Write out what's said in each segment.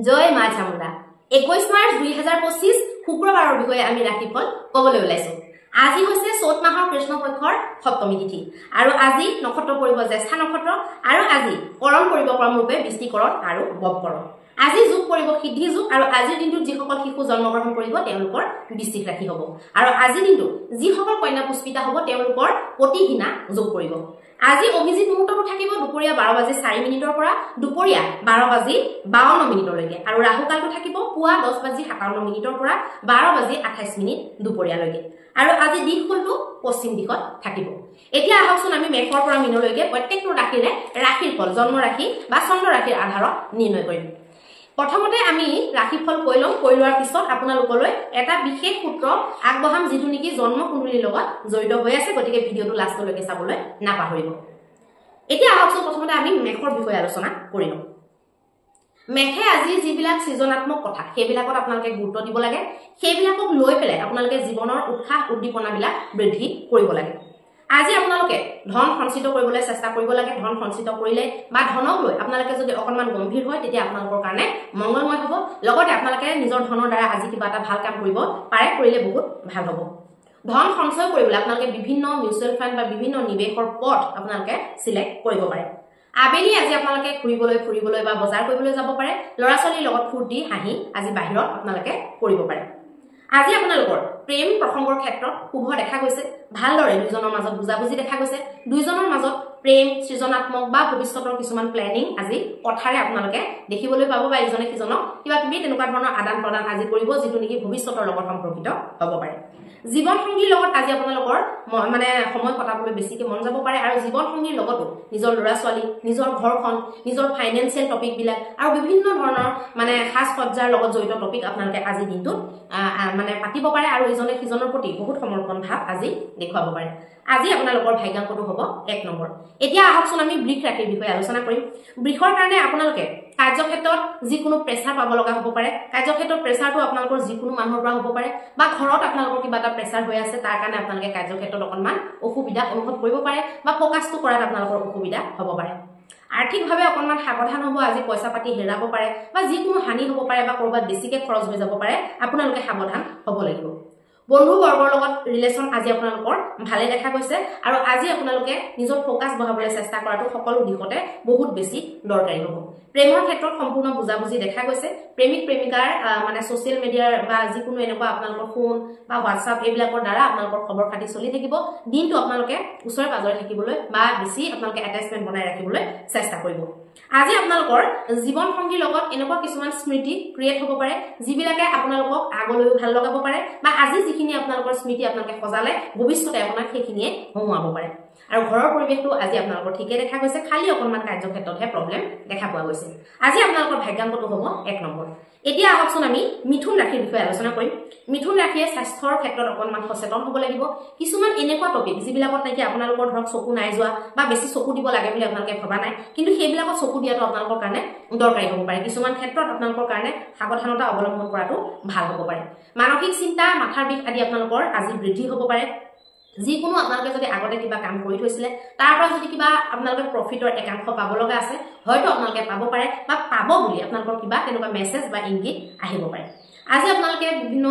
জয় মা চামুণ্ডা 21 মাৰ্চ 2025 শুক্ৰবাৰৰ বিষয়ে আমি ৰাশিফল ক'বলৈ ওলাইছো আজি হৈছে চ'ত মাহৰ কৃষ্ণ পক্ষৰ সপ্তমী তিথি আৰু আজি নক্ষত্ৰ পৰিব জ্যেষ্ঠা নক্ষত্ৰ আৰু আজি কৰণ পৰিব ক্ৰমৰূপে বৃষ্টিকৰণ আৰু ববকৰণ আজি যোগ পৰিব সিদ্ধি যোগ আৰু আজিৰ দিনটোত যিসকল শিশু জন্মগ্ৰহণ কৰিব তেওঁলোকৰ বৃশ্চিক ৰাশি হ'ব আৰু আজিৰ দিনটোত যিসকল কন্যা পুষ্পিতা হ'ব তেওঁলোকৰ প্ৰতিহিনা যোগ পৰিব আজি অভিজিত মুহূৰ্তটো থাকিব দুপৰীয়া 12:04 পৰা দুপৰীয়া 12:52 আৰু ৰাহুকালটো থাকিব পুৱা 10:57 পৰা 12:28 দুপৰীয়ালৈকে আৰু আজি দিশফলটো পশ্চিম দিশত থাকিব এতিয়া আহকচোন আমি মেঘৰ পৰা মীনলৈকে প্ৰত্যেকটো ৰাশিৰে ৰাশিৰ ফল জন্ম ৰাশি বা চন্দ্ৰ ৰাশিৰ আধাৰত নিৰ্ণয় কৰিম প্ৰথমতে আমি ৰাশিফল কৈ লোৱাৰ পিছত আপোনালোকলৈ এটা বিশেষ সূত্ৰ আগবঢ়াম যিটো নেকি জন্ম কুণ্ডলীৰ লগত জড়িত হৈ আছে গতিকে ভিডিঅটো লাষ্টলৈকে চাবলৈ নাপাহৰিব এতিয়া আহকচোন প্ৰথমতে আমি মেঘৰ বিষয়ে আলোচনা কৰিম মেঘে আজি যিবিলাক সৃজনাত্মক কথা সেইবিলাকত আপোনালোকে গুৰুত্ব দিব লাগে সেইবিলাকক লৈ পেলাই আপোনালোকে জীৱনৰ উৎসাহ উদ্দীপনাবিলাক বৃদ্ধি কৰিব লাগে আজি আপোনালোকে ধন সঞ্চিত কৰিবলৈ চেষ্টা কৰিব লাগে ধন সঞ্চিত কৰিলে বা ধনক লৈ আপোনালোকে যদি অকণমান গম্ভীৰ হয় তেতিয়া আপোনালোকৰ কাৰণে মংগলময় হ'ব লগতে আপোনালোকে নিজৰ ধনৰ দ্বাৰা আজি কিবা এটা ভাল কাম কৰিব পাৰে কৰিলে বহুত ভাল হ'ব ধন সঞ্চয় কৰিবলৈ আপোনালোকে বিভিন্ন মিউচুৱেল ফাণ্ড বা বিভিন্ন নিৱেশৰ পথ আপোনালোকে সিলেক্ট কৰিব পাৰে আবেলি আজি আপোনালোকে ফুৰিবলৈ বা বজাৰ কৰিবলৈ যাব পাৰে ল'ৰা ছোৱালীৰ লগত ফূৰ্তি হাঁহি আজি বাহিৰত আপোনালোকে কৰিব পাৰে আজি আপোনালোকৰ প্ৰেম প্ৰসংগৰ ক্ষেত্ৰত শুভ দেখা গৈছে ভালদৰে দুজনৰ মাজত বুজাবুজি দেখা গৈছে দুজনৰ মাজত প্ৰেম সৃজনাত্মক বা ভৱিষ্যতৰ কিছুমান প্লেনিং আজি কথাৰে আপোনালোকে দেখিবলৈ পাব বা ইজনে সিজনক কিবা কিবি তেনেকুৱা ধৰণৰ আদান প্ৰদান আজি কৰিব যিটো নেকি ভৱিষ্যতৰ লগত সম্পৰ্কিত হ'ব পাৰে জীৱন সংগীৰ লগত আজি আপোনালোকৰ মানে সময় কটাবলৈ বেছিকে মন যাব পাৰে আৰু জীৱন সংগীৰ লগতো নিজৰ ল'ৰা ছোৱালী নিজৰ ঘৰখন নিজৰ ফাইনেন্সিয়েল টপিক বিলাক আৰু বিভিন্ন ধৰণৰ মানে খাস সজ্জাৰ লগত জড়িত টপিক আপোনালোকে আজি দিনটোত মানে পাতিব পাৰে আৰু ইজনে সিজনৰ প্ৰতি বহুত সমৰ্পণ ভাৱ আজি দেখুৱাব পাৰে আজি আপোনালোকৰ ভাগ্যাংকটো হ'ব 1 নম্বৰ এতিয়া আহকচোন আমি বৃষ ৰাশিৰ বিষয়ে আলোচনা কৰিম বৃষৰ কাৰণে আপোনালোকে কাৰ্যক্ষেত্ৰত যিকোনো প্ৰেছাৰ পাব লগা হ'ব পাৰে কাৰ্যক্ষেত্ৰত প্ৰেছাৰটো আপোনালোকৰ যিকোনো মানুহৰ পৰা হ'ব পাৰে বা ঘৰত আপোনালোকৰ কিবা এটা প্ৰেছাৰ হৈ আছে তাৰ কাৰণে আপোনালোকে কাৰ্যক্ষেত্ৰত অকণমান অসুবিধা অনুভৱ কৰিব পাৰে বা ফ'কাছটো কৰাত আপোনালোকৰ অসুবিধা হ'ব পাৰে আৰ্থিকভাৱে অকণমান সাৱধান হ'ব আজি পইচা পাতি হেৰাব পাৰে বা যিকোনো হানি হ'ব পাৰে বা ক'ৰবাত বেছিকৈ খৰচ হৈ যাব পাৰে আপোনালোকে সাৱধান হ'ব লাগিব বন্ধু বৰ্গৰ লগত ৰিলেশ্যন আজি আপোনালোকৰ ভালে দেখা গৈছে আৰু আজি আপোনালোকে নিজৰ ফ'কাছ বঢ়াবলৈ চেষ্টা কৰাটো সকলো দিশতে বহুত বেছি দৰকাৰী হ'ব প্ৰেমৰ ক্ষেত্ৰত সম্পূৰ্ণ বুজাবুজি দেখা গৈছে প্ৰেমিক প্ৰেমিকাৰ মানে ছ'চিয়েল মিডিয়াৰ বা যিকোনো এনেকুৱা আপোনালোকৰ ফোন বা হোৱাটছআপ এইবিলাকৰ দ্বাৰা আপোনালোকৰ খবৰ খাতি চলি থাকিব দিনটো আপোনালোকে ওচৰে পাজৰে থাকিবলৈ বা বেছি আপোনালোকে এটাচমেণ্ট বনাই ৰাখিবলৈ চেষ্টা কৰিব আজি আপোনালোকৰ জীৱন সংগীৰ লগত এনেকুৱা কিছুমান স্মৃতি ক্ৰিয়েট হ'ব পাৰে যিবিলাকে আপোনালোকক আগলৈও ভাল লগাব পাৰে বা আজি যিখিনি আপোনালোকৰ স্মৃতি আপোনালোকে সজালে ভৱিষ্যতে আপোনাক সেইখিনিয়ে হমুৱাব পাৰে আৰু ঘৰৰ পৰিৱেশটো আজি আপোনালোকৰ ঠিকে দেখা গৈছে খালি অকণমান কাৰ্যক্ষেত্ৰতহে প্ৰব্লেম দেখা পোৱা গৈছে আজি আপোনালোকৰ ভাগ্যাংকটো হ'ব 1 নম্বৰ এতিয়া আহকচোন আমি মিথুন ৰাশিৰ বিষয়ে আলোচনা কৰিম মিথুন ৰাশিয়ে স্বাস্থ্যৰ ক্ষেত্ৰত অকণমান সচেতন হ'ব লাগিব কিছুমান এনেকুৱা টপিক যিবিলাকত নেকি আপোনালোকৰ ধৰক চকু নাই যোৱা বা বেছি চকু দিব লাগে বুলি আপোনালোকে ভবা নাই কিন্তু সেইবিলাকত চকু দিয়াটো আপোনালোকৰ কাৰণে দৰকাৰী হ'ব পাৰে কিছুমান ক্ষেত্ৰত আপোনালোকৰ কাৰণে সাৱধানতা অৱলম্বন কৰাটো ভাল হ'ব পাৰে মানসিক চিন্তা মাথাৰ বিষ আদি আপোনালোকৰ আজি বৃদ্ধি হ'ব পাৰে যিকোনো আপোনালোকে যদি আগতে কিবা কাম কৰি থৈছিলে তাৰ পৰা যদি কিবা আপোনালোকে প্ৰফিটৰ একাংশ পাব লগা আছে হয়তো আপোনালোকে পাব পাৰে বা পাব বুলি আপোনালোকৰ কিবা তেনেকুৱা মেছেজ বা ইংগিত আহিব পাৰে আজি আপোনালোকে বিভিন্ন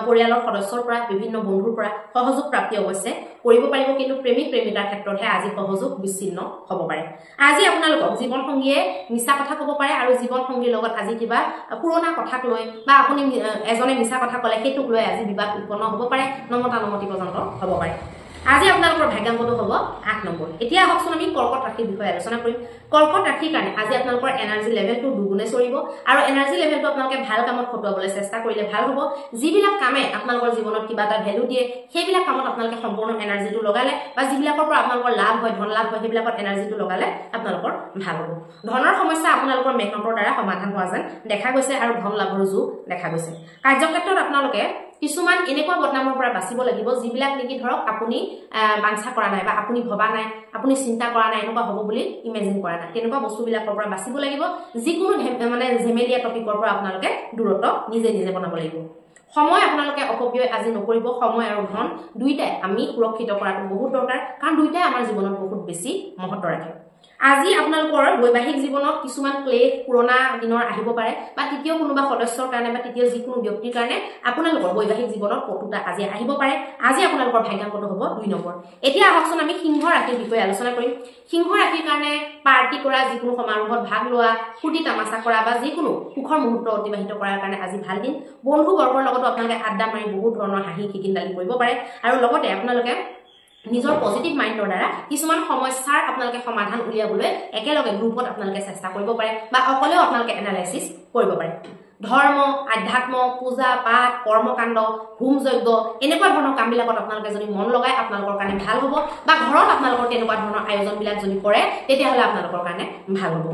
পৰিয়ালৰ সদস্যৰ পৰা বিভিন্ন বন্ধুৰ পৰা সহযোগ প্ৰাপ্তি অৱশ্যে কৰিব পাৰিব কিন্তু প্ৰেমিক প্ৰেমিকাৰ ক্ষেত্ৰতহে আজি সহযোগ বিচ্ছিন্ন হ'ব পাৰে আজি আপোনালোকক জীৱন সংগীয়ে মিছা কথা ক'ব পাৰে আৰু জীৱন সংগীৰ লগত আজি কিবা পুৰণা কথাক লৈ বা আপুনি এজনে মিছা কথা ক'লে সেইটোক লৈ আজি বিবাদ উৎপন্ন হ'ব পাৰে নমতি পৰ্যন্ত হ'ব পাৰে আজি আপোনালোকৰ ভাগ্যাংকটো হ'ব 8 নম্বৰ এতিয়া আহকচোন আমি কৰ্কট ৰাশিৰ বিষয়ে আলোচনা কৰিম কৰ্কট ৰাশিৰ কাৰণে আজি আপোনালোকৰ এনাৰ্জি লেভেলটো দুগুণে চৰিব আৰু এনাৰ্জি লেভেলটো আপোনালোকে ভাল কামত খটুৱাবলৈ চেষ্টা কৰিলে ভাল হ'ব যিবিলাক কামে আপোনালোকৰ জীৱনত কিবা এটা ভেলু দিয়ে সেইবিলাক কামত আপোনালোকে সম্পূৰ্ণ এনাৰ্জিটো লগালে বা যিবিলাকৰ পৰা আপোনালোকৰ লাভ হয় ধন লাভ হয় সেইবিলাকত এনাৰ্জিটো লগালে আপোনালোকৰ ভাল হ'ব ধনৰ সমস্যা আপোনালোকৰ মেহনতৰ দ্বাৰা সমাধান হোৱা যেন দেখা গৈছে আৰু ধন লাভৰ যোগ দেখা গৈছে কাৰ্যক্ষেত্ৰত আপোনালোকে কিছুমান এনেকুৱা বদনামৰ পৰা বাচিব লাগিব যিবিলাক নেকি ধৰক আপুনি বাঞ্ছা কৰা নাই বা আপুনি ভবা নাই আপুনি চিন্তা কৰা নাই এনেকুৱা হ'ব বুলি ইমেজিন কৰা নাই তেনেকুৱা বস্তুবিলাকৰ পৰা বাচিব লাগিব যিকোনো মানে ঝেমেলীয়া টপিকৰ পৰা আপোনালোকে দূৰত্ব নিজে বনাব লাগিব সময় আপোনালোকে অপব্যয় আজি নকৰিব সময় আৰু ধন দুইটাই আমি সুৰক্ষিত কৰাটো বহুত দৰকাৰ কাৰণ দুইটাই আমাৰ জীৱনত বহুত বেছি মহত্ব ৰাখে আজি আপোনালোকৰ বৈবাহিক জীৱনত কিছুমান ক্লেশ পুৰণা দিনৰ আহিব পাৰে বা তৃতীয় কোনোবা সদস্যৰ কাৰণে বা তৃতীয় যিকোনো ব্যক্তিৰ কাৰণে আপোনালোকৰ বৈবাহিক জীৱনত কটুতা আজি আহিব পাৰে আজি আপোনালোকৰ ভাগ্যাংকটো হ'ব 2 নম্বৰ এতিয়া আহকচোন আমি সিংহ ৰাশিৰ বিষয়ে আলোচনা কৰিম সিংহ ৰাশিৰ কাৰণে পাৰ্টি কৰা যিকোনো সমাৰোহত ভাগ লোৱা ফুটি তামাচা কৰা বা যিকোনো সুখৰ মুহূৰ্ত অতিবাহিত কৰাৰ কাৰণে আজি ভাল দিন বন্ধু বৰ্গৰ লগত আপোনালোকে আড্ডা মাৰি বহুত ধৰণৰ হাঁহি খিকিন্দালি কৰিব পাৰে আৰু লগতে আপোনালোকে নিজৰ পজিটিভ মাইণ্ডৰ দ্বাৰা কিছুমান সমস্যাৰ আপোনালোকে সমাধান উলিয়াবলৈ একেলগে গ্ৰুপত আপোনালোকে চেষ্টা কৰিব পাৰে বা অকলেও আপোনালোকে এনালাইসিস কৰিব পাৰে ধৰ্ম আধ্যাত্ম পূজা পাঠ কৰ্মকাণ্ড হোম যজ্ঞ এনেকুৱা ধৰণৰ কামবিলাকত আপোনালোকে যদি মন লগায় আপোনালোকৰ কাৰণে ভাল হ'ব বা ঘৰত আপোনালোকৰ তেনেকুৱা ধৰণৰ আয়োজনবিলাক যদি কৰে তেতিয়াহ'লে আপোনালোকৰ কাৰণে ভাল হ'ব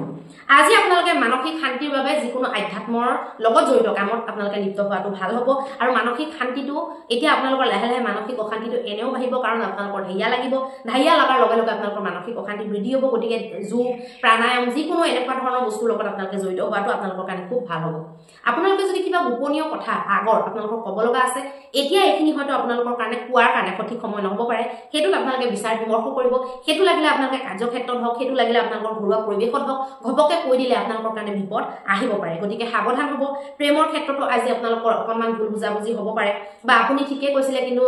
আজি আপোনালোকে মানসিক শান্তিৰ বাবে যিকোনো আধ্যাত্মৰ লগত জড়িত কামত আপোনালোকে লিপ্ত হোৱাটো ভাল হ'ব আৰু মানসিক শান্তিটো এতিয়া আপোনালোকৰ লাহে লাহে মানসিক অশান্তিটো এনেও বাঢ়িব কাৰণ আপোনালোকৰ ধাইয়া লাগিব ধাইয়া লগাৰ লগে লগে আপোনালোকৰ মানসিক অশান্তি বৃদ্ধি হ'ব গতিকে যোগ প্ৰাণায়াম যিকোনো এনেকুৱা ধৰণৰ বস্তুৰ লগত আপোনালোকে জড়িত হোৱাটো আপোনালোকৰ কাৰণে খুব ভাল হ'ব আপোনালোকে যদি কিবা গোপনীয় কথা আগৰ আপোনালোকৰ ক'ব লগা আছে এতিয়া এইখিনি হয়তো আপোনালোকৰ কাৰণে কোৱাৰ কাৰণে সঠিক সময় নহ'ব পাৰে সেইটো আপোনালোকে বিচাৰ বিমৰ্শ কৰিব সেইটো লাগিলে আপোনালোকে কাৰ্যক্ষেত্ৰত হওক সেইটো লাগিলে আপোনালোকৰ ঘৰুৱা পৰিৱেশত হওক ঘপকে কৈ দিলে আপোনালোকৰ কাৰণে বিপদ আহিব পাৰে গতিকে সাৱধান হ'ব প্ৰেমৰ ক্ষেত্ৰতো আজি আপোনালোকৰ অকণমান ভুল বুজাবুজি হ'ব পাৰে বা আপুনি ঠিকে কৈছিলে কিন্তু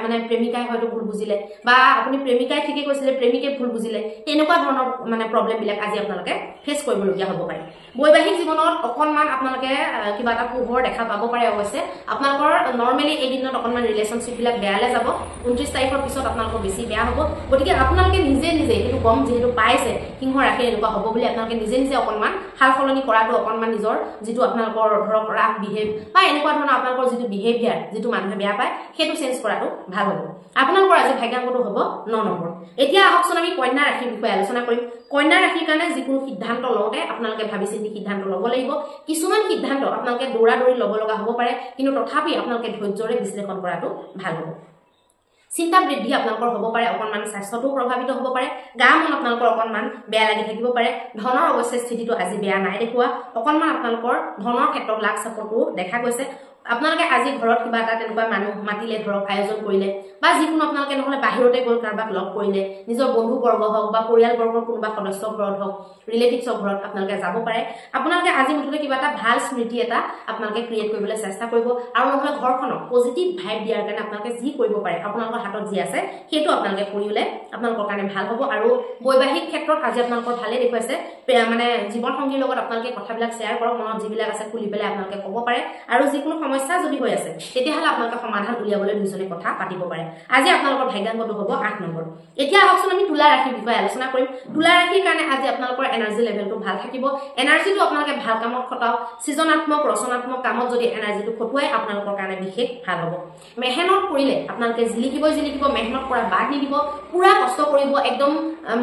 মানে প্ৰেমিকাই হয়তো ভুল বুজিলে বা আপুনি প্ৰেমিকাই ঠিকে কৈছিলে প্ৰেমিকে ভুল বুজিলে তেনেকুৱা ধৰণৰ মানে প্ৰব্লেমবিলাক আজি আপোনালোকে ফেচ কৰিবলগীয়া হ'ব পাৰে বৈবাহিক জীৱনত অকণমান আপোনালোকে কিবা এটা পোহৰ দেখা পাব পাৰে অৱশ্যে আপোনালোকৰ নৰ্মেলি এই দিনত অকণমান ৰিলেশ্যনশ্বিপবিলাক বেয়ালৈ যাব 29 তাৰিখৰ পিছত আপোনালোকৰ বেছি বেয়া হ'ব গতিকে আপোনালোকে নিজে নিজে এইটো গম যিহেতু পাইছে সিংহ ৰাশি এনেকুৱা হ'ব বুলি আপোনালোকে নিজে নিজে অকণমান সাল সলনি কৰাটো অকণমান নিজৰ যিটো আপোনালোকৰ ধৰক ৰাফ বিহেভ বা এনেকুৱা ধৰণৰ আপোনালোকৰ যিটো বিহেভিয়াৰ যিটো মানুহে বেয়া পায় সেইটো চেঞ্জ কৰাটো ভাল হ'ব আপোনালোকৰ আজি ভাগ্যাংকটো হ'ব 9 নম্বৰ এতিয়া আহকচোন আমি কন্যা ৰাশিৰ বিষয়ে আলোচনা কৰিম কন্যা ৰাশিৰ কাৰণে যিকোনো সিদ্ধান্ত লওঁতে আপোনালোকে ভাবি চিন্তি সিদ্ধান্ত ল'ব লাগিব কিছুমান সিদ্ধান্ত আপোনালোকে দৌৰা দৌৰি ল'ব লগা হ'ব পাৰে কিন্তু তথাপি আপোনালোকে ধৈৰ্যৰে বিশ্লেষণ কৰাটো ভাল হ'ব চিন্তা বৃদ্ধি আপোনালোকৰ হ'ব পাৰে অকণমান স্বাস্থ্যটো প্ৰভাৱিত হ'ব পাৰে গা মন আপোনালোকৰ অকণমান বেয়া লাগি থাকিব পাৰে ধনৰ অৱশ্যে স্থিতিটো আজি বেয়া নাই দেখুৱা অকণমান আপোনালোকৰ ধনৰ ক্ষেত্ৰত লাক চাপৰ্টটো দেখা গৈছে আপোনালোকে আজি ঘৰত কিবা এটা তেনেকুৱা মানুহ মাতিলে ধৰক আয়োজন কৰিলে বা যিকোনো আপোনালোকে নহ'লে বাহিৰতে গ'ল কাৰোবাক লগ কৰিলে নিজৰ বন্ধু বৰ্গ হওক বা পৰিয়াল বৰ্গৰ কোনোবা সদস্য ঘৰত হওক ৰিলেটিভছৰ ঘৰত আপোনালোকে যাব পাৰে আপোনালোকে আজি মুঠতে কিবা এটা ভাল স্মৃতি এটা আপোনালোকে ক্ৰিয়েট কৰিবলৈ চেষ্টা কৰিব আৰু নহ'লে ঘৰখনক পজিটিভ ভাইব দিয়াৰ কাৰণে আপোনালোকে যি কৰিব পাৰে আপোনালোকৰ হাতত যি আছে সেইটো আপোনালোকে কৰিলে আপোনালোকৰ কাৰণে ভাল হ'ব আৰু বৈবাহিক ক্ষেত্ৰত আজি আপোনালোকৰ ভালে দেখুৱাইছে মানে জীৱন সংগীৰ লগত আপোনালোকে কথাবিলাক শ্বেয়াৰ কৰক মনত যিবিলাক আছে খুলি পেলাই আপোনালোকে ক'ব পাৰে আৰু যিকোনো সমস্যা যদি হৈ আছে তেতিয়াহ'লে আপোনালোকে সমাধান উলিয়াবলৈ দুইজনে কথা পাতিব পাৰে আজি আপোনালোকৰ ভাগ্যাংকটো হ'ব 8 নম্বৰ এতিয়া আহকচোন আমি তুলা ৰাশিৰ বিষয়ে আলোচনা কৰিম তুলা ৰাশিৰ কাৰণে আজি আপোনালোকৰ এনাৰ্জি লেভেলটো ভাল থাকিব এনাৰ্জিটো আপোনালোকে ভাল কামত খটাওক সৃজনাত্মক ৰচনাত্মক কামত যদি এনাৰ্জিটো খটুৱাই আপোনালোকৰ কাৰণে বিশেষ ভাল হ'ব মেহনত কৰিলে আপোনালোকে জিলিকিব মেহনত কৰা বাদ নিদিব পুৰা কষ্ট কৰিব একদম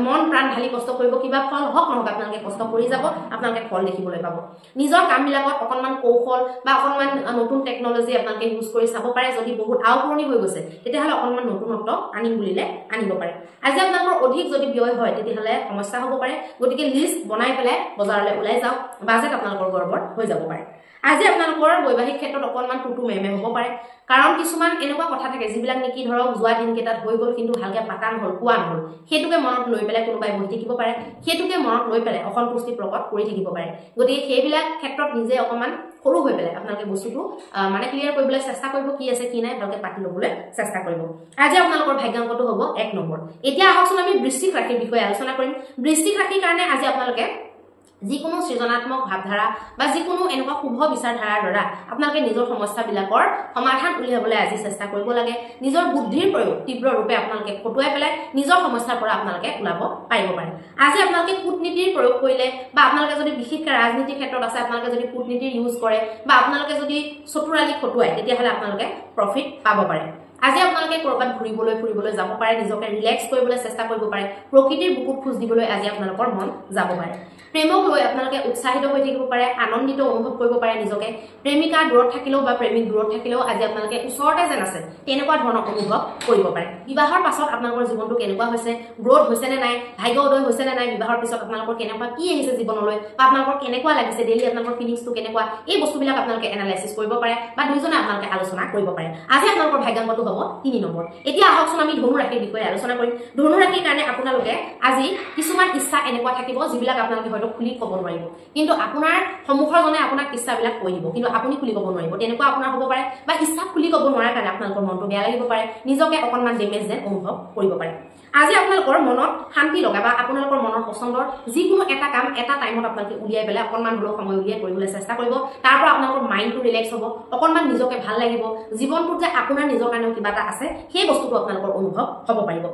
মন প্ৰাণ ঢালি কষ্ট কৰিব কিবা ফল হওক নহওক আপোনালোকে কষ্ট কৰি যাব আপোনালোকে ফল দেখিবলৈ পাব নিজৰ কামবিলাকত অকণমান কৌশল বা অকণমান নতুন টেকনলজি আপোনালোকে ইউজ কৰি চাব পাৰে যদি বহুত আউপুৰণি হৈ গৈছে তেতিয়াহ'লে অকণমান নতুনত্ব আনিম বুলিলে আনিব পাৰে আজি আপোনালোকৰ অধিক যদি ব্যয় হয় তেতিয়াহ'লে সমস্যা হ'ব পাৰে গতিকে লিষ্ট বনাই পেলাই বজাৰলৈ ওলাই যাওক বাজেট আপোনালোকৰ গড়বড় হৈ যাব পাৰে আজি আপোনালোকৰ বৈবাহিক ক্ষেত্ৰত অকণমান টুটু মেমে হ'ব পাৰে কাৰণ কিছুমান এনেকুৱা কথা থাকে যিবিলাক নেকি ধৰক যোৱা দিনকেইটাত হৈ গ'ল কিন্তু ভালকৈ পাতা নহ'ল কোৱা নহ'ল সেইটোকে মনত লৈ পেলাই কোনোবাই বহি থাকিব পাৰে সেইটোকে মনত লৈ পেলাই অসন্তুষ্টি প্ৰকট কৰি থাকিব পাৰে গতিকে সেইবিলাক ক্ষেত্ৰত নিজে অকণমান সৰু হৈ পেলাই আপোনালোকে বস্তুটো মানে ক্লিয়াৰ কৰিবলৈ চেষ্টা কৰিব কি আছে কি নাই ভালকৈ পাতি ল'বলৈ চেষ্টা কৰিব আজি আপোনালোকৰ ভাগ্যাংকটো হ'ব 1 নম্বৰ এতিয়া আহকচোন আমি বৃশ্চিক ৰাশিৰ বিষয়ে আলোচনা কৰিম বৃশ্চিক ৰাশিৰ কাৰণে আজি আপোনালোকে যিকোনো সৃজনাত্মক ভাৱধাৰা বা যিকোনো এনেকুৱা শুভ বিচাৰধাৰাৰ দ্বাৰা আপোনালোকে নিজৰ সমস্যাবিলাকৰ সমাধান উলিয়াবলৈ আজি চেষ্টা কৰিব লাগে নিজৰ বুদ্ধিৰ প্ৰয়োগ তীব্ৰ ৰূপে আপোনালোকে খটুৱাই পেলাই নিজৰ সমস্যাৰ পৰা আপোনালোকে ওলাব পাৰিব পাৰে আজি আপোনালোকে কূটনীতিৰ প্ৰয়োগ কৰিলে বা আপোনালোকে যদি বিশেষকৈ ৰাজনীতিৰ ক্ষেত্ৰত আছে আপোনালোকে যদি কূটনীতিৰ ইউজ কৰে বা আপোনালোকে যদি চতুৰালি খটুৱাই তেতিয়াহ'লে আপোনালোকে প্ৰফিট পাব পাৰে আজি আপোনালোকে কৰবাত ফুৰিবলৈ যাব পাৰে নিজকে ৰিলেক্স কৰিবলৈ চেষ্টা কৰিব পাৰে প্ৰকৃতিৰ বুকুত খোজ দিবলৈ আজি আপোনালোকৰ মন যাব পাৰে প্ৰেমক লৈ আপোনালোকে উৎসাহিত হৈ থাকিব পাৰে আনন্দিত অনুভৱ কৰিব পাৰে নিজকে প্ৰেমিকা দূৰত থাকিলেও বা প্ৰেমিক দূৰত থাকিলেও আজি আপোনালোকে ওচৰতে যেন আছে তেনেকুৱা ধৰণৰ অনুভৱ কৰিব পাৰে বিবাহৰ পাছত আপোনালোকৰ জীৱনটো কেনেকুৱা হৈছে গ্ৰোথ হৈছে নে নাই ভাগ্য উদয় হৈছে নে নাই বিবাহৰ পিছত আপোনালোকৰ কেনেকুৱা কি আহিছে জীৱনলৈ বা আপোনালোকৰ কেনেকুৱা লাগিছে ডেইলি আপোনালোকৰ ফিলিংছটো কেনেকুৱা এই বস্তুবিলাক আপোনালোকে এনালাইসিস কৰিব পাৰে বা দুইজনে আপোনালোকে আলোচনা কৰিব পাৰে আজি আপোনালোকৰ ভাগ্যাংকটো হ'ব হ'ব 3 নম্বৰ এতিয়া আহকচোন আমি ধনু ৰাশিৰ বিষয়ে আলোচনা কৰিম ধনু ৰাশিৰ কাৰণে আপোনালোকে আজি কিছুমান ইচ্ছা এনেকুৱা থাকিব যিবিলাক আপোনালোকে হয়তো খুলি ক'ব নোৱাৰিব কিন্তু আপোনাৰ সন্মুখৰ জনে আপোনাক ইচ্ছাবিলাক কৈ দিব কিন্তু আপুনি খুলি ক'ব নোৱাৰিব তেনেকুৱা আপোনাৰ হ'ব পাৰে বা ইচ্ছা খুলি ক'ব নোৱাৰাৰ কাৰণে আপোনালোকৰ মনটো বেয়া লাগিব পাৰে নিজকে অকণমান ডেমেজ যেন অনুভৱ কৰিব পাৰে আজি আপোনালোকৰ মনত শান্তি লগা বা আপোনালোকৰ মনৰ পছন্দৰ যিকোনো এটা কাম এটা টাইমত আপোনালোকে উলিয়াই পেলাই অকণমান হ'লেও সময় উলিয়াই কৰিবলৈ চেষ্টা কৰিব তাৰ পৰা আপোনালোকৰ মাইণ্ডটো ৰিলেক্স হ'ব অকণমান নিজকে ভাল লাগিব জীৱনটোত যে আপোনাৰ নিজৰ কাৰণেও কিবা এটা আছে সেই বস্তুটো আপোনালোকৰ অনুভৱ হ'ব পাৰিব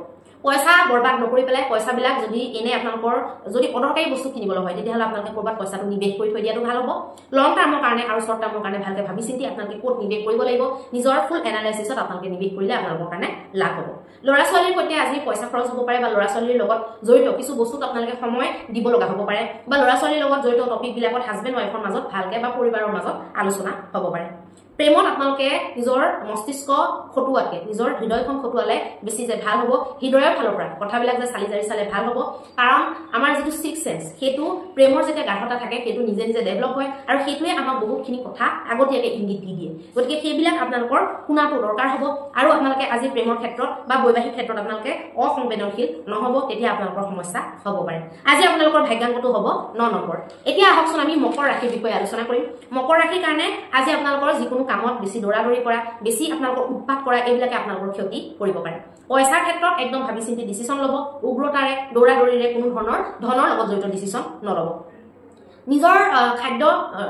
পইচা বৰবাদ নকৰি পেলাই পইচাবিলাক যদি এনে আপোনালোকৰ যদি অদৰকাৰী বস্তু কিনিবলৈ হয় তেতিয়াহ'লে আপোনালোকে ক'ৰবাত পইচাটো নিৱেশ কৰি থৈ দিয়াটো ভাল হ'ব লং টাৰ্মৰ কাৰণে আৰু শ্বৰ্ট টাৰ্মৰ কাৰণে ভালকৈ ভাবি চিন্তি আপোনালোকে ক'ত নিৱেশ কৰিব লাগিব নিজৰ ফুল এনালাইচিছত আপোনালোকে নিৱেশ কৰিলে আপোনালোকৰ কাৰণে লাভ হ'ব ল'ৰা ছোৱালীৰ সৈতে আজি পইচা খৰচ হ'ব পাৰে বা ল'ৰা ছোৱালীৰ লগত জড়িত কিছু বস্তুত আপোনালোকে সময় দিব লগা হ'ব পাৰে বা ল'ৰা ছোৱালীৰ লগত জড়িত টপিকবিলাকত হাজবেণ্ড ৱাইফৰ মাজত ভালকৈ বা পৰিবাৰৰ মাজত আলোচনা হ'ব পাৰে প্ৰেমত আপোনালোকে নিজৰ মস্তিষ্ক খটুৱাতকৈ নিজৰ হৃদয়খন খটুৱালে বেছি যে ভাল হ'ব হৃদয়ৰ ফালৰ পৰা কথাবিলাক যে চালি জাৰি চালে ভাল হ'ব কাৰণ আমাৰ যিটো ছিক্স চেন্স সেইটো প্ৰেমৰ যেতিয়া গাঢ়তা থাকে সেইটো নিজে নিজে ডেভেলপ হয় আৰু সেইটোৱে আমাক বহুতখিনি কথা আগতীয়াকৈ ইংগিত দি দিয়ে গতিকে সেইবিলাক আপোনালোকৰ শুনাটো দৰকাৰ হ'ব আৰু আপোনালোকে আজি প্ৰেমৰ ক্ষেত্ৰত বা বৈবাহিক ক্ষেত্ৰত আপোনালোকে অসংবেদনশীল নহ'ব তেতিয়া আপোনালোকৰ সমস্যা হ'ব পাৰে আজি আপোনালোকৰ ভাগ্যাংকটো হ'ব 9 নম্বৰ এতিয়া আহকচোন আমি মকৰ ৰাশিৰ বিষয়ে আলোচনা কৰিম মকৰ ৰাশিৰ কাৰণে আজি আপোনালোকৰ যিকোনো কামত বেছি দৌৰাদৌৰি কৰা বেছি আপোনালোকৰ উৎপাত কৰা এইবিলাকে আপোনালোকৰ ক্ষতি কৰিব পাৰে পইচাৰ ক্ষেত্ৰত একদম ভাবি চিন্তি ডিচিশ্যন ল'ব উগ্ৰতাৰে দৌৰাদৌৰিৰে কোনো ধৰণৰ ধনৰ লগত জড়িত ডিচিশ্যন নল'ব নিজৰ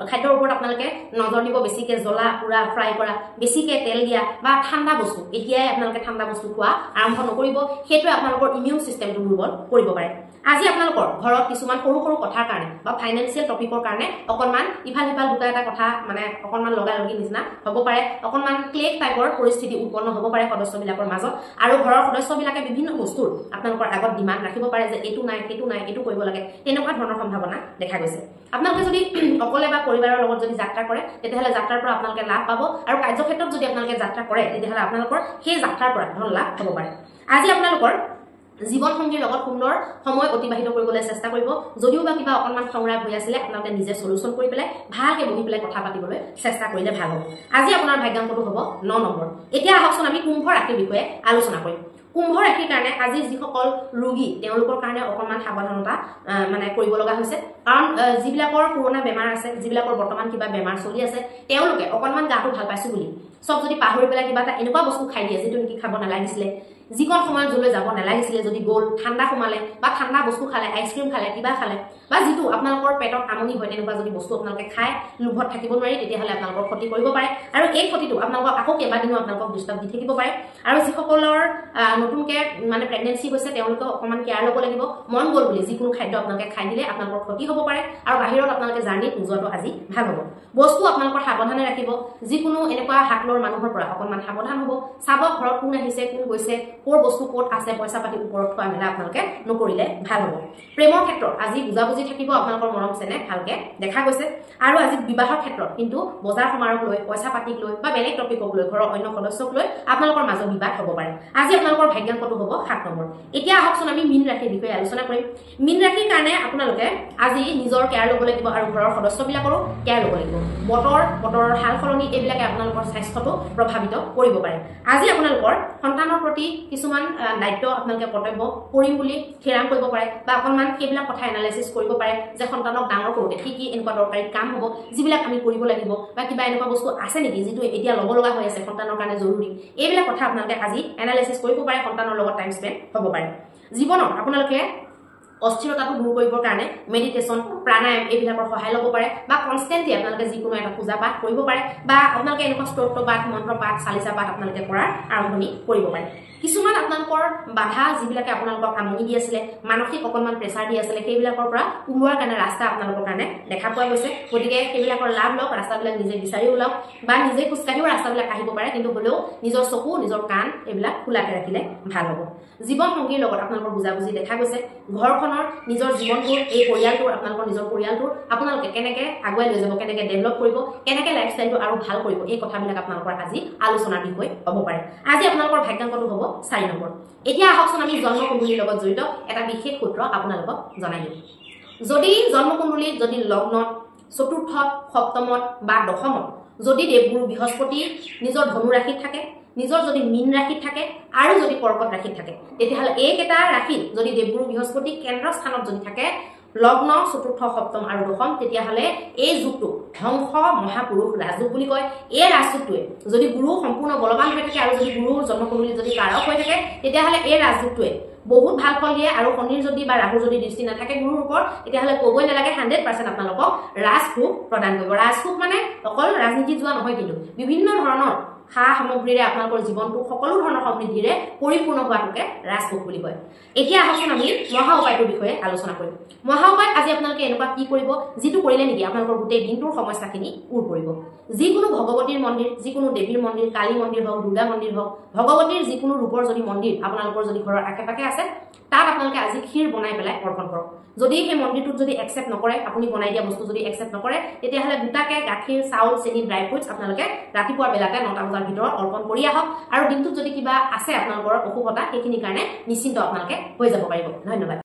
খাদ্যৰ ওপৰত আপোনালোকে নজৰ দিব বেছিকৈ জ্বলা পুৰা ফ্ৰাই কৰা বেছিকৈ তেল দিয়া বা ঠাণ্ডা বস্তু এতিয়াই আপোনালোকে ঠাণ্ডা বস্তু খোৱা আৰম্ভ নকৰিব সেইটোৱে আপোনালোকৰ ইমিউন চিষ্টেমটো দুৰ্বল কৰিব পাৰে আজি আপোনালোকৰ ঘৰত কিছুমান সৰু সৰু কথাৰ কাৰণে বা ফাইনেন্সিয়েল টপিকৰ কাৰণে অকণমান ইফাল সিফাল দুটা এটা কথা মানে অকণমান লগালগি নিচিনা হ'ব পাৰে অকণমান ক্লেক টাইপৰ পৰিস্থিতি উৎপন্ন হ'ব পাৰে সদস্যবিলাকৰ মাজত আৰু ঘৰৰ সদস্যবিলাকে বিভিন্ন বস্তুৰ আপোনালোকৰ আগত ডিমাণ্ড ৰাখিব পাৰে যে এইটো নাই সেইটো নাই এইটো কৰিব লাগে তেনেকুৱা ধৰণৰ সম্ভাৱনা দেখা গৈছে আপোনালোকে যদি অকলে বা পৰিবাৰৰ লগত যদি যাত্ৰা কৰে তেতিয়াহ'লে যাত্ৰাৰ পৰা আপোনালোকে লাভ পাব আৰু কাৰ্যক্ষেত্ৰত যদি আপোনালোকে যাত্ৰা কৰে তেতিয়াহ'লে আপোনালোকৰ সেই যাত্ৰাৰ পৰা ধন লাভ হ'ব পাৰে আজি আপোনালোকৰ জীৱন সংগীৰ লগত সুন্দৰ সময় অতিবাহিত কৰিবলৈ চেষ্টা কৰিব যদিও বা কিবা অকণমান সংগ্ৰাম হৈ আছিলে আপোনালোকে নিজে সলিউশ্যন কৰি পেলাই ভালকৈ বহি পেলাই কথা পাতিবলৈ চেষ্টা কৰিলে ভাল হ'ব আজি আপোনাৰ ভাগ্যাংকটো হ'ব 9 নম্বৰ এতিয়া আহকচোন আমি কুম্ভ ৰাশিৰ বিষয়ে আলোচনা কৰিম কুম্ভ ৰাশিৰ কাৰণে আজি যিসকল ৰোগী তেওঁলোকৰ কাৰণে অকণমান সাৱধানতা মানে কৰিব লগা হৈছে কাৰণ যিবিলাকৰ পুৰণা বেমাৰ আছে যিবিলাকৰ বৰ্তমান কিবা বেমাৰ চলি আছে তেওঁলোকে অকণমান গাটো ভাল পাইছোঁ বুলি চব যদি পাহৰি পেলাই কিবা এটা এনেকুৱা বস্তু খাই দিয়ে যিটো নেকি খাব নালাগিছিলে যিকোন সময়ত যলৈ যাব নালাগিছিলে যদি গ'ল ঠাণ্ডা সোমালে বা ঠাণ্ডা বস্তু খালে আইচক্ৰীম খালে কিবা খালে বা যিটো আপোনালোকৰ পেটত আমনি হয় তেনেকুৱা যদি বস্তু আপোনালোকে খাই লোভত থাকিব নোৱাৰি তেতিয়াহ'লে আপোনালোকৰ ক্ষতি কৰিব পাৰে আৰু এই ক্ষতিটো আপোনালোকক আকৌ কেইবাদিনো আপোনালোকক ডিষ্টাৰ্ব দি থাকিব পাৰে আৰু যিসকলৰ নতুনকৈ মানে প্ৰেগনেঞ্চি হৈছে তেওঁলোকে অকণমান কেয়াৰ ল'ব লাগিব মন গ'ল বুলি যিকোনো খাদ্য আপোনালোকে খাই দিলে আপোনালোকৰ ক্ষতি হ'ব পাৰে আৰু বাহিৰত আপোনালোকে জাৰ্ণিত নোযোৱাটো আজি ভাল হ'ব বস্তু আপোনালোকৰ সাৱধানে ৰাখিব যিকোনো এনেকুৱা হাতলৰ মানুহৰ পৰা অকণমান সাৱধান হ'ব চাব ঘৰত কোন আহিছে কোন গৈছে ক'ৰ বস্তু ক'ত আছে পইচা পাতি ওপৰত থোৱা মেলা আপোনালোকে নকৰিলে ভাল হ'ব প্ৰেমৰ ক্ষেত্ৰত আজি বুজাবুজি থাকিব আপোনালোকৰ মৰম চেনেহ ভালকৈ দেখা গৈছে আৰু আজি বিবাহৰ ক্ষেত্ৰত কিন্তু বজাৰ সমাৰোহ লৈ পইচা পাতিক লৈ বা বেলেগ টপিকক লৈ ঘৰৰ অন্য সদস্যক লৈ আপোনালোকৰ মাজত বিবাদ হ'ব পাৰে আজি আপোনালোকৰ ভাগ্যাংকটো হ'ব 7 নম্বৰ এতিয়া আহকচোন আমি মীন ৰাশিৰ বিষয়ে আলোচনা কৰিম মীন ৰাশিৰ কাৰণে আপোনালোকে আজি নিজৰ কেয়াৰ ল'ব লাগিব আৰু ঘৰৰ সদস্যবিলাকৰো কেয়াৰ ল'ব লাগিব বতৰৰ হাল সলনি এইবিলাকে আপোনালোকৰ স্বাস্থ্যটো প্ৰভাৱিত কৰিব পাৰে আজি আপোনালোকৰ সন্তানৰ প্ৰতি কিছুমান দায়িত্ব আপোনালোকে কৰ্তব্য কৰিম বুলি থিৰাং কৰিব পাৰে বা অকণমান সেইবিলাক কথা এনালাইচিছ কৰিব পাৰে যে সন্তানক ডাঙৰ কৰোঁতে কি এনেকুৱা দৰকাৰী কাম হ'ব যিবিলাক আমি কৰিব লাগিব বা কিবা এনেকুৱা বস্তু আছে নেকি যিটো এতিয়া ল'ব লগা হৈ আছে সন্তানৰ কাৰণে জৰুৰী এইবিলাক কথা আপোনালোকে আজি এনালাইচিছ কৰিব পাৰে সন্তানৰ লগত টাইম স্পেণ্ড হ'ব পাৰে জীৱনত আপোনালোকে অস্থিৰতাটো দূৰ কৰিবৰ কাৰণে মেডিটেশ্যন প্ৰাণায়াম এইবিলাকৰ সহায় ল'ব পাৰে বা কনষ্টেণ্টলি আপোনালোকে যিকোনো এটা পূজা পাঠ কৰিব পাৰে বা আপোনালোকে এনেকুৱা স্তোত্ৰ পাঠ মন্ত্ৰ পাঠ চালিচা পাঠ আপোনালোকে কৰাৰ আৰম্ভণি কৰিব পাৰে কিছুমান আপোনালোকৰ বাধা যিবিলাকে আপোনালোকক আমনি দি আছিলে মানসিক অকণমান প্ৰেছাৰ দি আছিলে সেইবিলাকৰ পৰা ওলোৱাৰ কাৰণে ৰাস্তা আপোনালোকৰ কাৰণে দেখা পোৱা গৈছে গতিকে সেইবিলাকৰ লাভ লওক ৰাস্তাবিলাক নিজে বিচাৰি ওলাওক বা নিজে খোজকাঢ়িও ৰাস্তাবিলাক আহিব পাৰে কিন্তু হ'লেও নিজৰ চকু নিজৰ কাণ এইবিলাক খোলাকৈ ৰাখিলে ভাল হ'ব জীৱন সংগীৰ লগত আপোনালোকৰ বুজাবুজি দেখা গৈছে ঘৰখনৰ নিজৰ জীৱনটোৰ এই পৰিয়ালটোৰ আপোনালোকৰ নিজৰ পৰিয়ালটোৰ আপোনালোকে কেনেকৈ আগুৱাই লৈ যাব কেনেকৈ ডেভেলপ কৰিব কেনেকৈ লাইফষ্টাইলটো আৰু ভাল কৰিব এই কথাবিলাক আপোনালোকৰ আজি আলোচনাৰ বিষয় হ'ব পাৰে আজি আপোনালোকৰ ভাগ্যাংকটো হ'ব 4 নম্বৰ এতিয়া আহকচোন আমি জন্মকুণ্ডলীৰ লগত জড়িত এটা বিশেষ সূত্ৰ আপোনালোকক জনাই দিম যদি জন্মকুণ্ডলীত যদি লগ্নত চতুৰ্থত সপ্তমত বা দশমত যদি দেৱগুৰু বৃহস্পতি নিজৰ ধনু ৰাশিত থাকে, নিজৰ যদি মীন ৰাশিত থাকে আৰু যদি কৰ্কট ৰাশিত থাকে, তেতিয়াহ'লে এইকেইটা ৰাশিত যদি দেৱগুৰু বৃহস্পতি কেন্দ্ৰ স্থানত যদি থাকে, লগ্ন চতুৰ্থ সপ্তম আৰু দশম, তেতিয়াহ'লে এই যুগটো ধ্বংস মহাপুৰুষ ৰাজযোগ বুলি কয়। এই ৰাজযোগটোৱে যদি গুৰু সম্পূৰ্ণ বলৱান হৈ থাকে আৰু যদি গুৰুৰ জন্মকুণ্ডলী যদি কাৰক হৈ থাকে, তেতিয়াহ'লে এই ৰাজযোগটোৱে বহুত ভাল ফল দিয়ে। আৰু শনিৰ যদি বা ৰাহুৰ যদি দৃষ্টি নাথাকে গুৰুৰ ওপৰত, তেতিয়াহ'লে ক'বই নালাগে 100% আপোনালোকক ৰাজসুখ প্ৰদান কৰিব। ৰাজসুখ মানে অকল ৰাজনীতিত যোৱা নহয়, কিন্তু বিভিন্ন ধৰণৰ সা সামগ্ৰীৰে আপোনালোকৰ জীৱনটো সকলো ধৰণৰ সমৃদ্ধিৰে পৰিপূৰ্ণ হোৱাটোকে ৰাজসুখ বুলি কয়। এতিয়া আহকচোন আমি মহা উপায়টোৰ বিষয়ে আলোচনা কৰিম। মহা উপায় আজি আপোনালোকে এনেকুৱা কি কৰিব, যিটো কৰিলে নেকি আপোনালোকৰ গোটেই দিনটোৰ সমস্যাখিনি দূৰ কৰিব। যিকোনো ভগৱতীৰ মন্দিৰ, যিকোনো দেৱীৰ মন্দিৰ, কালী মন্দিৰ হওক, দুৰ্গা মন্দিৰ হওক, ভগৱতীৰ যিকোনো ৰূপৰ যদি মন্দিৰ আপোনালোকৰ যদি ঘৰৰ আশে পাশে আছে, তাত আপোনালোকে আজি ক্ষীৰ বনাই পেলাই অৰ্পণ কৰক। যদি সেই মন্দিৰটোত যদি একচেপ্ট নকৰে, আপুনি বনাই দিয়া বস্তু যদি একচেপ্ট নকৰে, তেতিয়াহ'লে গোটাকে গাখীৰ, চাউল, চেনি, ড্ৰাই ফ্ৰুটছ আপোনালোকে ৰাতিপুৱাৰ বেলাতে 9টা বজাৰ ভিতৰত অৰ্পণ কৰি আহক। আৰু দিনটোত যদি কিবা আছে আপোনালোকৰ অসুখতা, সেইখিনিৰ কাৰণে নিশ্চিন্ত আপোনালোকে হৈ যাব পাৰিব। ধন্যবাদ।